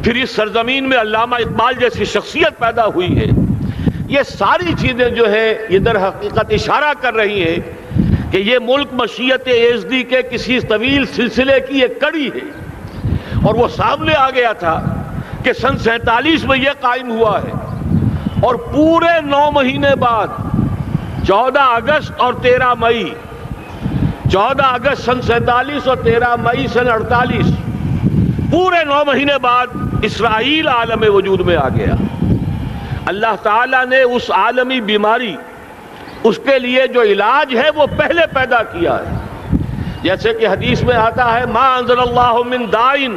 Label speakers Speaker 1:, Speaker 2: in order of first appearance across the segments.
Speaker 1: پھر اس سرزمین میں علامہ اقبال جیسی شخصیت پیدا ہوئی ہے. یہ ساری چیزیں جو ہے یہ در حقیقت اشارہ کر رہی ہیں کہ یہ ملک مشیت ایزدی کے کسی طویل سلسلے کی ایک کڑی ہے. اور وہ سامنے آ گیا تھا کہ سن 47 میں یہ قائم ہوا ہے، اور پورے 9 مہینے بعد 14 اگست اور 13 مئی، 14 اگست سن 47 اور 13 مئی سن 48، پورے 9 مہینے بعد اسرائیل عالم وجود میں آ گیا. اللہ تعالیٰ نے اس عالمی بیماری، اس کے لیے جو علاج ہے وہ پہلے پیدا کیا ہے. جیسے کہ حدیث میں آتا ہے ما انزل اللہ من دائن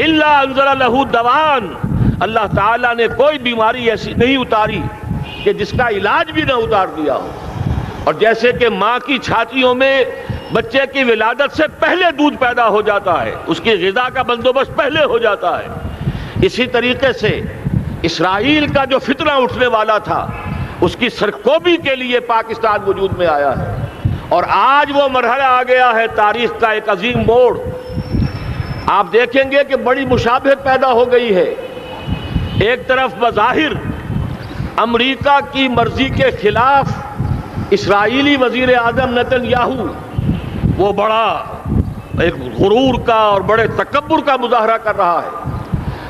Speaker 1: الا انزل له دوان، اللہ تعالیٰ نے کوئی بیماری ایسی نہیں اتاری کہ جس کا علاج بھی نہ اتار دیا ہو. اور جیسے کہ ماں کی چھاتیوں میں بچے کی ولادت سے پہلے دودھ پیدا ہو جاتا ہے، اس کی غذا کا بندوبست پہلے ہو جاتا ہے، اسی طریقے سے اسرائیل کا جو فتنہ اٹھنے والا تھا اس کی سرکوبی کے لیے پاکستان وجود میں آیا ہے. اور آج وہ مرحلہ آ گیا ہے تاریخ کا ایک عظیم موڑ. آپ دیکھیں گے کہ بڑی مشابہت پیدا ہو گئی ہے. ایک طرف بظاہر امریکہ کی مرضی کے خلاف اسرائیلی وزیر اعظم نیتن یاہو وہ بڑا ایک غرور کا اور بڑے تکبر کا مظاہرہ کر رہا ہے،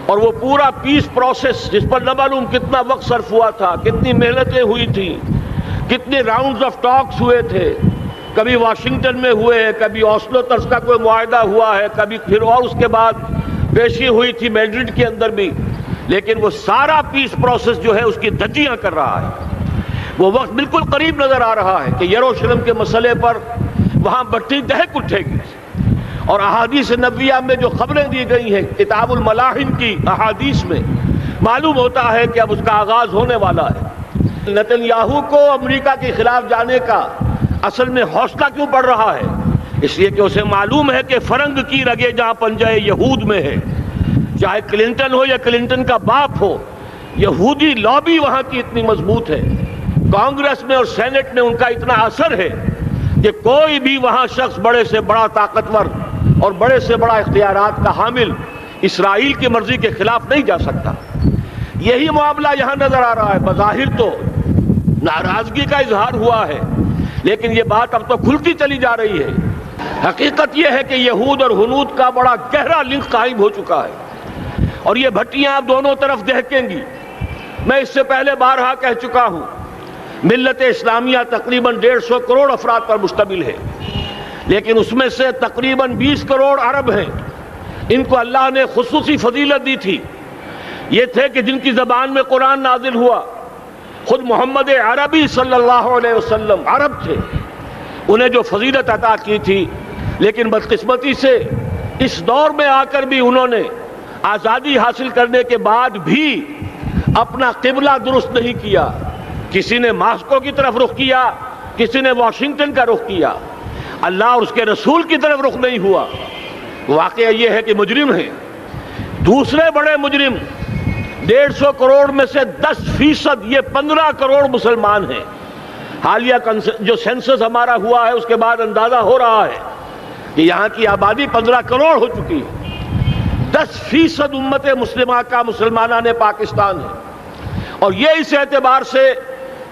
Speaker 1: اور وہ پورا پیس پروسیس جس پر نہ معلوم کتنا وقت صرف ہوا تھا، کتنی محنتیں ہوئی تھیں، کتنے راؤنڈز آف ٹاکس ہوئے تھے، کبھی واشنگٹن میں ہوئے، کبھی اوسلو طرز کا کوئی معاہدہ ہوا ہے، کبھی پھر اور اس کے بعد پیشی ہوئی تھی میڈرڈ کے اندر بھی، لیکن وہ سارا پیس پروسیس جو ہے اس کی دھجیاں کر رہا ہے. وہ وقت بالکل قریب نظر آ رہا ہے کہ یروشلم کے مسئلے پر وہاں بٹی دہک اٹھے گی. اور احادیث نبویہ میں جو خبریں دی گئی ہیں کتاب الملاحم کی احادیث میں معلوم ہوتا ہے کہ اب اس کا آغاز ہونے والا ہے. نیتن یاہو کو امریکہ کے خلاف جانے کا اصل میں حوصلہ کیوں پڑ رہا ہے؟ اس لیے کہ اسے معلوم ہے کہ فرنگ کی رگیں جہاں پنجہ یہود میں ہے، چاہے کلنٹن ہو یا کلنٹن کا باپ ہو، یہودی لابی وہاں کی اتنی مضبوط ہے، کانگریس میں اور سینٹ میں ان کا اتنا اثر ہے کہ کوئی بھی وہاں شخص بڑے سے بڑا طاقتور اور بڑے سے بڑا اختیارات کا حامل اسرائیل کی مرضی کے خلاف نہیں جا سکتا. یہی معاملہ یہاں نظر آ رہا ہے. بظاہر تو ناراضگی کا اظہار ہوا ہے، لیکن یہ بات اب تو کھلتی چلی جا رہی ہے. حقیقت یہ ہے کہ یہود اور ہنود کا بڑا گہرا لنک قائم ہو چکا ہے، اور یہ بھٹیاں اب دونوں طرف دہکیں گی. میں اس سے پہلے بارہا کہہ چکا ہوں، ملت اسلامیہ تقریباً 150 کروڑ افراد پر مشتمل ہے، لیکن اس میں سے تقریباً 20 کروڑ عرب ہیں. ان کو اللہ نے خصوصی فضیلت دی تھی. یہ تھے کہ جن کی زبان میں قرآن نازل ہوا، خود محمد عربی صلی اللہ علیہ وسلم عرب تھے، انہیں جو فضیلت عطا کی تھی. لیکن بدقسمتی سے اس دور میں آ کر بھی انہوں نے آزادی حاصل کرنے کے بعد بھی اپنا قبلہ درست نہیں کیا. کسی نے ماسکو کی طرف رخ کیا، کسی نے واشنگٹن کا رخ کیا، اللہ اور اس کے رسول کی طرف رخ نہیں ہوا. واقعہ یہ ہے کہ مجرم ہیں. دوسرے بڑے مجرم 150 کروڑ میں سے 10% یہ 15 کروڑ مسلمان ہیں. حالیہ جو سینسس ہمارا ہوا ہے اس کے بعد اندازہ ہو رہا ہے کہ یہاں کی آبادی 15 کروڑ ہو چکی ہے. 10% امت مسلمہ کا مسلمانان پاکستان ہے. اور یہ اس اعتبار سے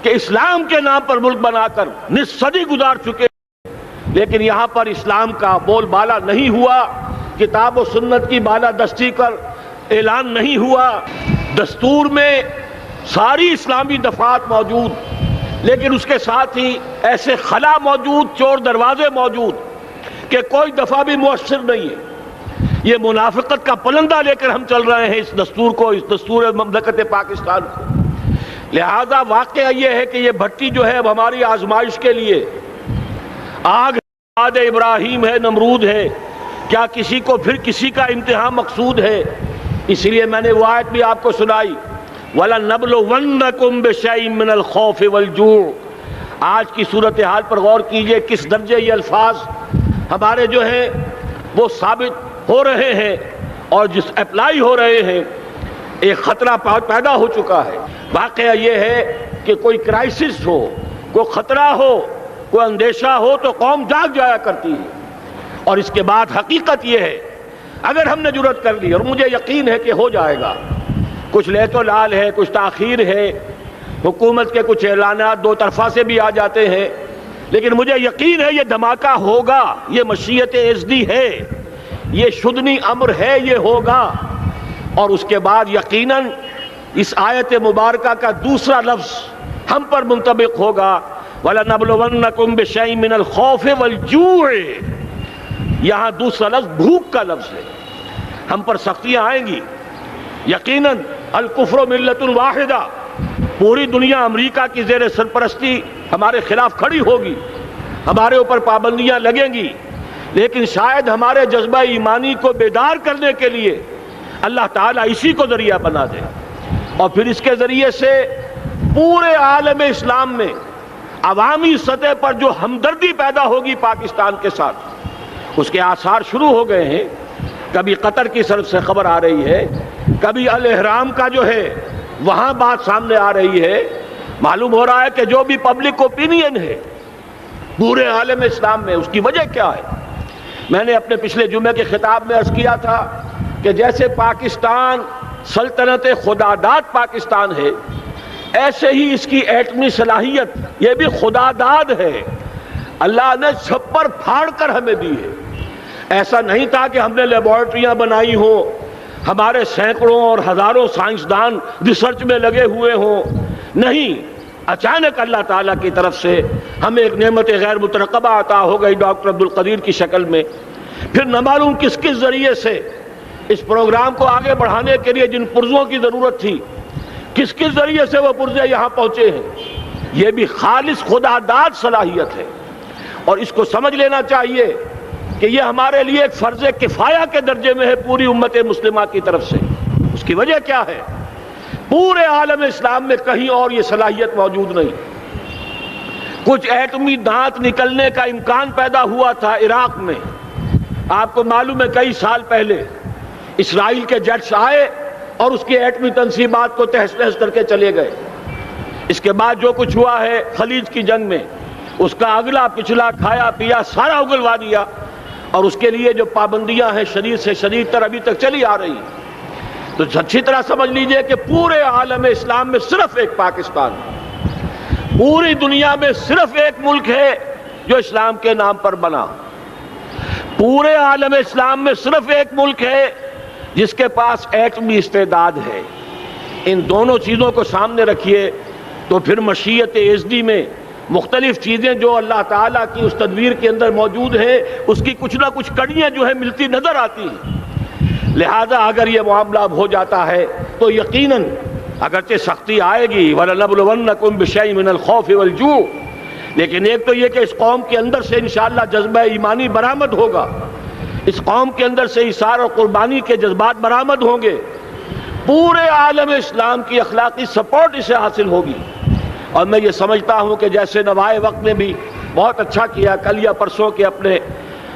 Speaker 1: کہ اسلام کے نام پر ملک بنا کر نصف صدی گزار چکے، لیکن یہاں پر اسلام کا بول بالا نہیں ہوا، کتاب و سنت کی بالادستی پر اعلان نہیں ہوا. دستور میں ساری اسلامی دفعات موجود، لیکن اس کے ساتھ ہی ایسے خلا موجود، چور دروازے موجود کہ کوئی دفعہ بھی مؤثر نہیں ہے. یہ منافقت کا پلندہ لے کر ہم چل رہے ہیں اس دستور کو، اس دستور مملکت پاکستان کو. لہذا واقعہ یہ ہے کہ یہ بھٹی جو ہے اب ہماری آزمائش کے لیے آگ آد ابراہیم ہے، نمرود ہے. کیا کسی کو پھر کسی کا امتحان مقصود ہے؟ اس لیے میں نے وہ آیت بھی آپ کو سنائی، وَلَنَبْلُوَنَّكُمْ بِشَيْءٍ مِّنَ الْخَوْفِ وَالْجُوعِ. آج کی صورتحال پر غور کیجئے، کس درجے یہ الفاظ ہمارے جو ہیں وہ ثابت ہو رہے ہیں اور جس اپلائی ہو رہے ہیں. ایک خطرہ پیدا ہو چکا ہے. واقعہ یہ ہے کہ کوئی کرائسس ہو، کوئی خطرہ ہو، کوئی اندیشہ ہو تو قوم جاگ جایا کرتی ہے. اور اس کے بعد حقیقت یہ ہے اگر ہم نے جرأت کر لی، اور مجھے یقین ہے کہ ہو جائے گا، کچھ لیت و لال ہے، کچھ تاخیر ہے، حکومت کے کچھ اعلانات دو طرفہ سے بھی آ جاتے ہیں، لیکن مجھے یقین ہے یہ دھماکہ ہوگا، یہ مشیت ازدی ہے، یہ شدنی امر ہے، یہ ہوگا۔ اور اس کے بعد یقیناً اس آیت مبارکہ کا دوسرا لفظ ہم پر منطبق ہوگا، وَلَنَبْلُوَنَّكُمْ بِشَيْءٍ مِّنَ الْخَوْفِ وَالْجُوعِ۔ یہاں دوسرا لفظ بھوک کا لفظ ہے، ہم پر سختیاں آئیں گی یقیناً۔ الکفر ملت واحدہ، پوری دنیا امریکہ کی زیر سرپرستی ہمارے خلاف کھڑی ہوگی، ہمارے اوپر پابندیاں لگیں گی، لیکن شاید ہمارے جذبہ ایمانی کو بیدار کرنے کے لیے اللہ تعالیٰ اسی کو ذریعہ بنا دے، اور پھر اس کے ذریعے سے پورے عالم اسلام میں عوامی سطح پر جو ہمدردی پیدا ہوگی پاکستان کے ساتھ، اس کے آثار شروع ہو گئے ہیں۔ کبھی قطر کی طرف سے خبر آ رہی ہے، کبھی الاحرام کا جو ہے وہاں بات سامنے آ رہی ہے۔ معلوم ہو رہا ہے کہ جو بھی پبلک اوپینین ہے پورے عالم اسلام میں، اس کی وجہ کیا ہے؟ میں نے اپنے پچھلے جمعے کے خطاب میں عرض کیا تھا کہ جیسے پاکستان سلطنت خداداد پاکستان ہے، ایسے ہی اس کی ایٹمی صلاحیت یہ بھی خداداد ہے، اللہ نے چھپر پھاڑ کر ہمیں دی ہے۔ ایسا نہیں تھا کہ ہم نے لیبارٹریاں بنائی ہوں، ہمارے سینکڑوں اور ہزاروں سائنسدان ریسرچ میں لگے ہوئے ہوں، نہیں، اچانک اللہ تعالیٰ کی طرف سے ہمیں ایک نعمت غیر مترقبہ عطا ہو گئی ڈاکٹر عبدالقدیر کی شکل میں۔ پھر نہ معلوم کس کس ذریعے سے اس پروگرام کو آگے بڑھانے کے لیے جن پرزوں کی ضرورت تھی، کس کس ذریعے سے وہ پرزے یہاں پہنچے ہیں، یہ بھی خالص خداداد صلاحیت ہے۔ اور اس کو سمجھ لینا چاہیے کہ یہ ہمارے لیے ایک فرض کفایہ کے درجے میں ہے پوری امت مسلمہ کی طرف سے۔ اس کی وجہ کیا ہے؟ پورے عالم اسلام میں کہیں اور یہ صلاحیت موجود نہیں۔ کچھ ایٹمی دانت نکلنے کا امکان پیدا ہوا تھا عراق میں، آپ کو معلوم ہے کئی سال پہلے اسرائیل کے جیٹس آئے اور اس کی ایٹمی تنصیبات کو تہس نہس کر کے چلے گئے۔ اس کے بعد جو کچھ ہوا ہے خلیج کی جنگ میں، اس کا اگلا پچھلا کھایا پیا سارا اگلوا دیا، اور اس کے لیے جو پابندیاں ہیں شدید سے شدید تر ابھی تک چلی آ رہی ہیں۔ تو اچھی طرح سمجھ لیجئے کہ پورے عالم اسلام میں صرف ایک پاکستان، پوری دنیا میں صرف ایک ملک ہے جو اسلام کے نام پر بنا، پورے عالم اسلام میں صرف ایک ملک ہے جس کے پاس ایٹمی استعداد ہے۔ ان دونوں چیزوں کو سامنے رکھیے تو پھر مشیت ازدی میں مختلف چیزیں جو اللہ تعالیٰ کی اس تدبیر کے اندر موجود ہیں، اس کی کچھ نہ کچھ کڑیاں جو ہے ملتی نظر آتی ہیں۔ لہذا اگر یہ معاملہ ہو جاتا ہے تو یقیناً اگرچہ سختی آئے گی، وَلَنَبْلُوَنَّكُمْ بِشَيْءٍ مِّنَ الْخَوْفِ وَالْجُوعِ، لیکن ایک تو یہ کہ اس قوم کے اندر سے انشاءاللہ جذبہ ایمانی برآمد ہوگا، اس قوم کے اندر سے اثار اور قربانی کے جذبات برآمد ہوں گے، پورے عالم اسلام کی اخلاقی سپورٹ اسے حاصل ہوگی۔ اور میں یہ سمجھتا ہوں کہ جیسے نوائے وقت نے بھی بہت اچھا کیا، کل یا پرسوں کے اپنے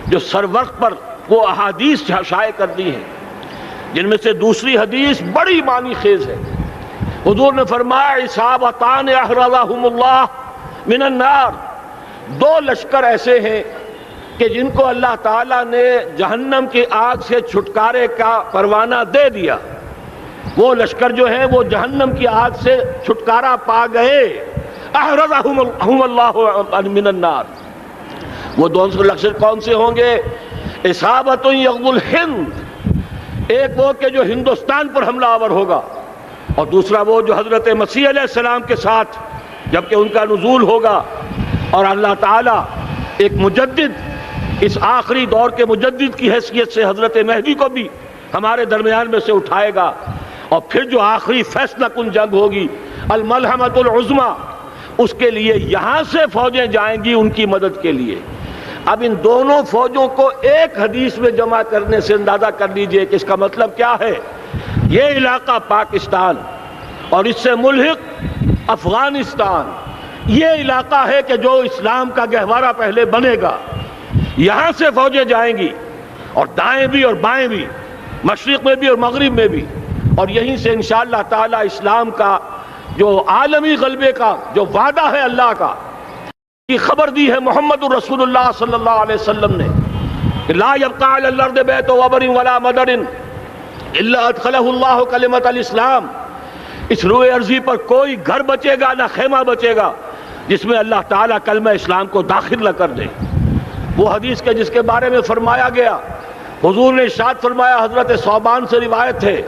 Speaker 1: جو سر وقت پر وہ احادیث شائع کر دی ہیں، جن میں سے دوسری حدیث بڑی معنی خیز ہے۔ حضور نے فرمایا اصابتان احرزہم اللہ من النار، دو لشکر ایسے ہیں کہ جن کو اللہ تعالیٰ نے جہنم کی آگ سے چھٹکارے کا پروانہ دے دیا، وہ لشکر جو ہیں وہ جہنم کی آگ سے چھٹکارا پا گئے، احرزہم اللہ من النار۔ وہ دونوں لشکر کون سے ہوں گے؟ اصابت یغزو الہند، ایک وہ کہ جو ہندوستان پر حملہ آور ہوگا، اور دوسرا وہ جو حضرت مسیح علیہ السلام کے ساتھ جبکہ ان کا نزول ہوگا، اور اللہ تعالیٰ ایک مجدد، اس آخری دور کے مجدد کی حیثیت سے حضرت مہدی کو بھی ہمارے درمیان میں سے اٹھائے گا، اور پھر جو آخری فیصلہ کن جنگ ہوگی الملحمۃ العظمیٰ، اس کے لیے یہاں سے فوجیں جائیں گی ان کی مدد کے لیے۔ اب ان دونوں فوجوں کو ایک حدیث میں جمع کرنے سے اندازہ کر لیجئے کہ اس کا مطلب کیا ہے۔ یہ علاقہ پاکستان اور اس سے ملحق افغانستان، یہ علاقہ ہے کہ جو اسلام کا گہوارہ پہلے بنے گا، یہاں سے فوجیں جائیں گی، اور دائیں بھی اور بائیں بھی، مشرق میں بھی اور مغرب میں بھی، اور یہیں سے انشاءاللہ تعالی اسلام کا جو عالمی غلبے کا جو وعدہ ہے اللہ کا، کی خبر دی ہے محمد الرسول اللہ صلی اللہ علیہ وسلم نے لا يبقى على الارض بیت وبر ولا مدر الا ادخلہ اللہ کلمۃ الاسلام، اس روئے ارضی پر کوئی گھر بچے گا نہ خیمہ بچے گا جس میں اللہ تعالیٰ کلمہ اسلام کو داخل نہ کر دے۔ وہ حدیث کے جس کے بارے میں فرمایا گیا، حضور نے ارشاد فرمایا، حضرت ثوبان سے روایت ہے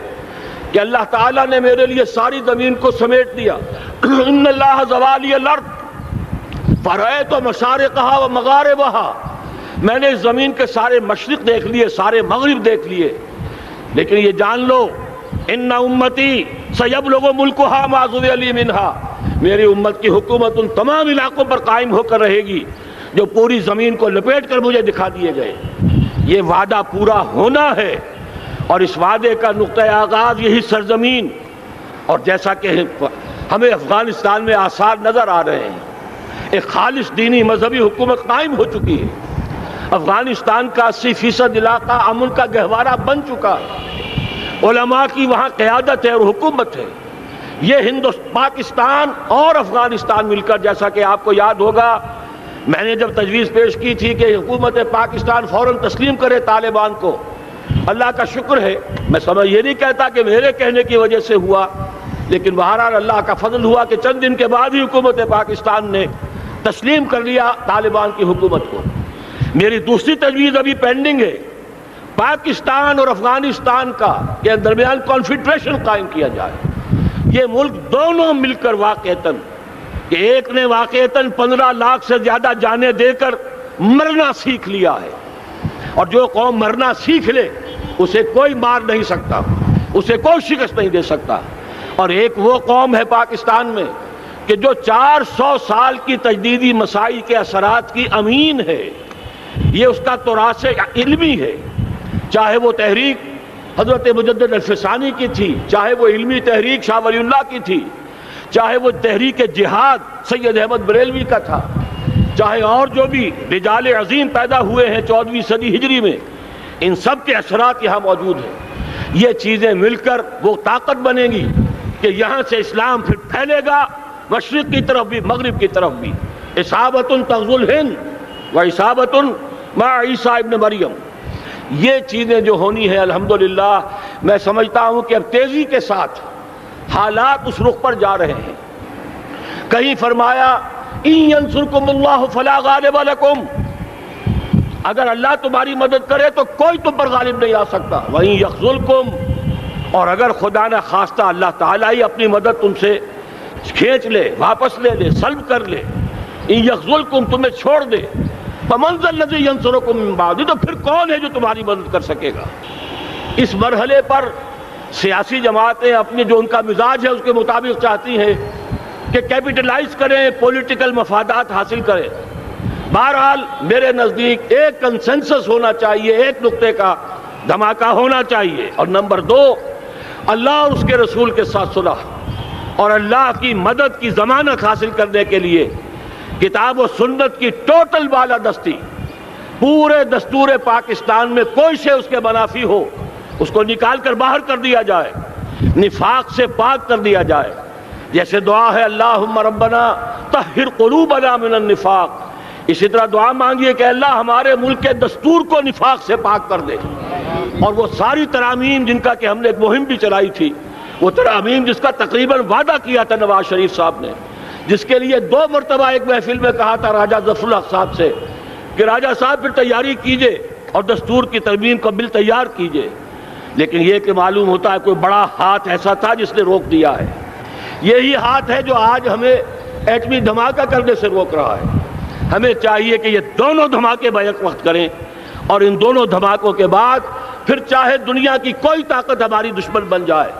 Speaker 1: کہ اللہ تعالیٰ نے میرے لیے ساری زمین کو سمیٹ دیا۔ ان اللہ زوالی الارض فرأیت مشارقہا و مغاربہا، میں نے اس زمین کے سارے مشرق دیکھ لیے، سارے مغرب دیکھ لیے، لیکن یہ جان لو ان امتی سیبلغ ملکہا ما ذُوِّ لِی منہا، میری امت کی حکومت ان تمام علاقوں پر قائم ہو کر رہے گی جو پوری زمین کو لپیٹ کر مجھے دکھا دیے گئے۔ یہ وعدہ پورا ہونا ہے، اور اس وعدے کا نقطۂ آغاز یہی سرزمین، اور جیسا کہ ہمیں افغانستان میں آثار نظر آ رہے ہیں، ایک خالص دینی مذہبی حکومت قائم ہو چکی ہے۔ افغانستان کا 80% علاقہ امن کا گہوارہ بن چکا ہے، علماء کی وہاں قیادت ہے اور حکومت ہے۔ یہ پاکستان اور افغانستان مل کر، جیسا کہ آپ کو یاد ہوگا میں نے جب تجویز پیش کی تھی کہ حکومت پاکستان فوراً تسلیم کرے طالبان کو، اللہ کا شکر ہے، میں یہ نہیں کہتا کہ میرے کہنے کی وجہ سے ہوا، لیکن بہرحال اللہ کا فضل ہوا کہ چند دن کے بعد ہی حکومت پاکستان نے تسلیم کر لیا طالبان کی حکومت کو۔ میری دوسری تجویز ابھی پینڈنگ ہے، پاکستان اور افغانستان کا کے درمیان کانفیڈریشن قائم کیا جائے۔ یہ ملک دونوں مل کر واقعتاً، کہ ایک نے واقعتاً 15 لاکھ سے زیادہ جانیں دے کر مرنا سیکھ لیا ہے، اور جو قوم مرنا سیکھ لے اسے کوئی مار نہیں سکتا، اسے کوئی شکست نہیں دے سکتا۔ اور ایک وہ قوم ہے پاکستان میں کہ جو 400 سال کی تجدیدی مسائی کے اثرات کی امین ہے، یہ اس کا تراث علمی ہے، چاہے وہ تحریک حضرت مجدد الفسانی کی تھی، چاہے وہ علمی تحریک شاہ ولی اللہ کی تھی، چاہے وہ تحریک جہاد سید احمد بریلوی کا تھا، چاہے اور جو بھی رجال عظیم پیدا ہوئے ہیں 14ویں صدی ہجری میں، ان سب کے اثرات یہاں موجود ہیں۔ یہ چیزیں مل کر وہ طاقت بنے گی کہ یہاں سے اسلام پھر پھیلے گا، مشرق کی طرف بھی مغرب کی طرف بھی۔ اصابۃ تغزو الہند و اصابۃ مع عیسیٰ ابن مریم، یہ چیزیں جو ہونی ہیں الحمدللہ میں سمجھتا ہوں کہ اب تیزی کے ساتھ حالات اس رخ پر جا رہے ہیں۔ کہیں فرمایا ان ینصرکم اللہ فلا غالب لکم، اگر اللہ تمہاری مدد کرے تو کوئی تم پر غالب نہیں آ سکتا، وَإِن یخذلکم، اور اگر خدا نہ خواستہ اللہ تعالیٰ ہی اپنی مدد تم سے کھینچ لے، واپس لے لے، سلب کر لے، ان یخذلکم، تمہیں چھوڑ دے، فَمَنْ ذَا الَّذِي يَنصُرُكُم مِّن بَعْدِهِ، تو پھر کون ہے جو تمہاری مدد کر سکے گا۔ اس مرحلے پر سیاسی جماعتیں اپنے جو ان کا مزاج ہے اس کے مطابق چاہتی ہیں کہ کیپٹلائز کریں، پولیٹیکل مفادات حاصل کریں۔ بہرحال میرے نزدیک ایک کنسنسس ہونا چاہیے، ایک نقطے کا دھماکہ ہونا چاہیے، اور نمبر 2 اللہ اور اس کے رسول کے ساتھ صلح اور اللہ کی مدد کی ضمانت حاصل کرنے کے لیے کتاب و سنت کی ٹوٹل بالادستی، پورے دستور پاکستان میں کوئی شے اس کے منافی ہو اس کو نکال کر باہر کر دیا جائے، نفاق سے پاک کر دیا جائے۔ جیسے دعا ہے اللہم ربنا طہر قلوبنا من النفاق، اسی طرح دعا مانگیے کہ اللہ ہمارے ملک کے دستور کو نفاق سے پاک کر دے۔ اور وہ ساری ترامیم جن کا کہ ہم نے ایک مہم بھی چلائی تھی، وہ ترامیم جس کا تقریباً وعدہ کیا تھا نواز شریف صاحب نے، جس کے لیے 2 مرتبہ ایک محفل میں کہا تھا راجہ ظفر الحق صاحب سے کہ راجہ صاحب پھر تیاری کیجئے اور دستور کی ترمیم کا بل تیار کیجئے، لیکن یہ کہ معلوم ہوتا ہے کوئی بڑا ہاتھ ایسا تھا جس نے روک دیا ہے۔ یہی ہاتھ ہے جو آج ہمیں ایٹمی دھماکہ کرنے سے روک رہا ہے۔ ہمیں چاہیے کہ یہ دونوں دھماکے بیک وقت کریں، اور ان دونوں دھماکوں کے بعد پھر چاہے دنیا کی کوئی طاقت ہماری دشمن بن جائے،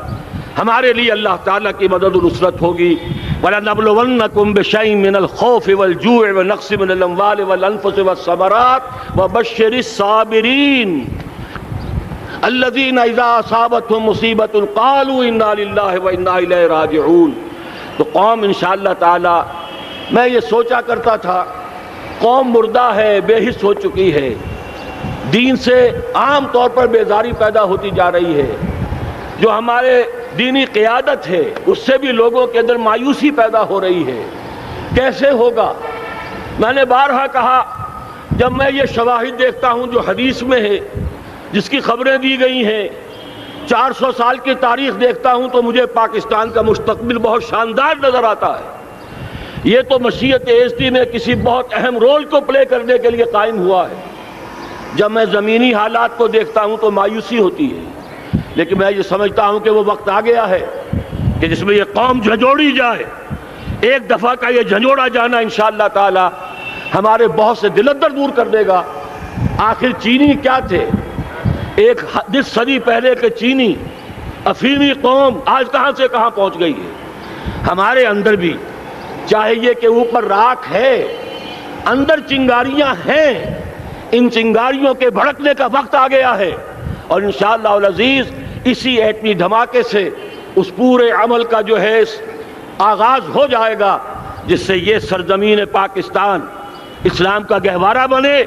Speaker 1: ہمارے لیے اللہ تعالیٰ کی مدد و نصرت ہوگی۔ وَلَنَبْلُوَنَّكُمْ بِشَيْءٍ مِّنَ الْخَوْفِ وَالْجُوعِ وَنَقْصٍ مِّنَ الْأَمْوَالِ وَالْأَنفُسِ وَالثَّمَرَاتِ وَبَشِّرِ الصَّابِرِينَ الَّذِينَ إِذَا أَصَابَتْهُمْ مُصِيبَةٌ قَالُوا إِنَّا لِلَّهِ وَإِنَّا إِلَيْهِ رَاجِعُونَ۔ تو قوم انشاءاللہ تعالی، میں یہ سوچا کرتا تھا قوم مردہ ہے، بے حس ہو چکی ہے، دین سے عام طور پر بیزاری پیدا ہوتی جا رہی ہے، جو ہمارے دینی قیادت ہے اس سے بھی لوگوں کے اندر مایوسی پیدا ہو رہی ہے۔ کیسے ہوگا؟ میں نے بارہا کہا جب میں یہ شواہد دیکھتا ہوں جو حدیث میں ہے، جس کی خبریں دی گئی ہیں، 400 سال کی تاریخ دیکھتا ہوں، تو مجھے پاکستان کا مستقبل بہت شاندار نظر آتا ہے۔ یہ تو مشیت ایزدی میں کسی بہت اہم رول کو پلے کرنے کے لیے قائم ہوا ہے۔ جب میں زمینی حالات کو دیکھتا ہوں تو مایوسی ہوتی ہے، لیکن میں یہ سمجھتا ہوں کہ وہ وقت آ گیا ہے کہ جس میں یہ قوم جھنجھوڑی جائے۔ ایک دفعہ کا یہ جھنجھوڑا جانا انشاءاللہ تعالی ہمارے بہت سے دل اندر دور کر دے گا۔ آخر چینی کیا تھے؟ ایک 10 صدی پہلے کے چینی افریمی قوم آج کہاں سے کہاں پہنچ گئی ہے۔ ہمارے اندر بھی چاہے یہ کہ اوپر راکھ ہے، اندر چنگاریاں ہیں، ان چنگاریوں کے بھڑکنے کا وقت آ گیا ہے، اور انشاءاللہ العزیز اسی ایٹمی دھماکے سے اس پورے عمل کا جو ہے آغاز ہو جائے گا، جس سے یہ سرزمین پاکستان اسلام کا گہوارہ بنے،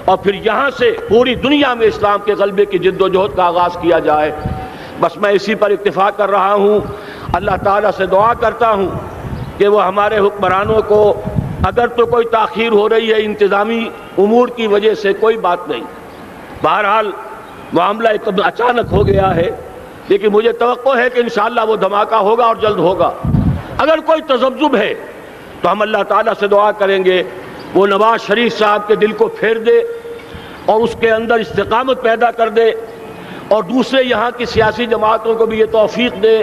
Speaker 1: اور پھر یہاں سے پوری دنیا میں اسلام کے غلبے کی جد و جہد کا آغاز کیا جائے۔ بس میں اسی پر اکتفا کر رہا ہوں۔ اللہ تعالیٰ سے دعا کرتا ہوں کہ وہ ہمارے حکمرانوں کو، اگر تو کوئی تاخیر ہو رہی ہے انتظامی امور کی وجہ سے، کوئی بات نہیں، بہرحال معاملہ ایک اچانک ہو گیا ہے، لیکن مجھے توقع ہے کہ انشاءاللہ وہ دھماکہ ہوگا اور جلد ہوگا۔ اگر کوئی تذبذب ہے تو ہم اللہ تعالیٰ سے دعا کریں گے وہ نواز شریف صاحب کے دل کو پھیر دے اور اس کے اندر استقامت پیدا کر دے، اور دوسرے یہاں کی سیاسی جماعتوں کو بھی یہ توفیق دے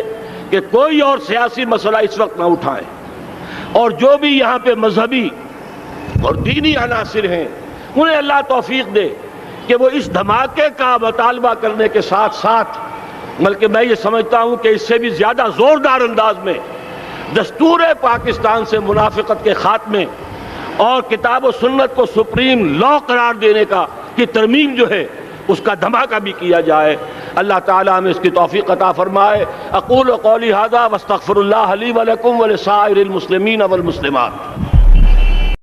Speaker 1: کہ کوئی اور سیاسی مسئلہ اس وقت نہ اٹھائیں، اور جو بھی یہاں پہ مذہبی اور دینی عناصر ہیں انہیں اللہ توفیق دے کہ وہ اس دھماکے کا مطالبہ کرنے کے ساتھ ساتھ، بلکہ میں یہ سمجھتا ہوں کہ اس سے بھی زیادہ زوردار انداز میں دستور پاکستان سے منافقت کے خاتمے اور کتاب و سنت کو سپریم لا قرار دینے کی ترمیم جو ہے اس کا دھماکہ بھی کیا جائے۔ اللہ تعالیٰ ہمیں اس کی توفیق عطا فرمائے۔ اقول قولی ھذا واستغفر اللہ لی ولکم ولسائر المسلمین والمسلمات۔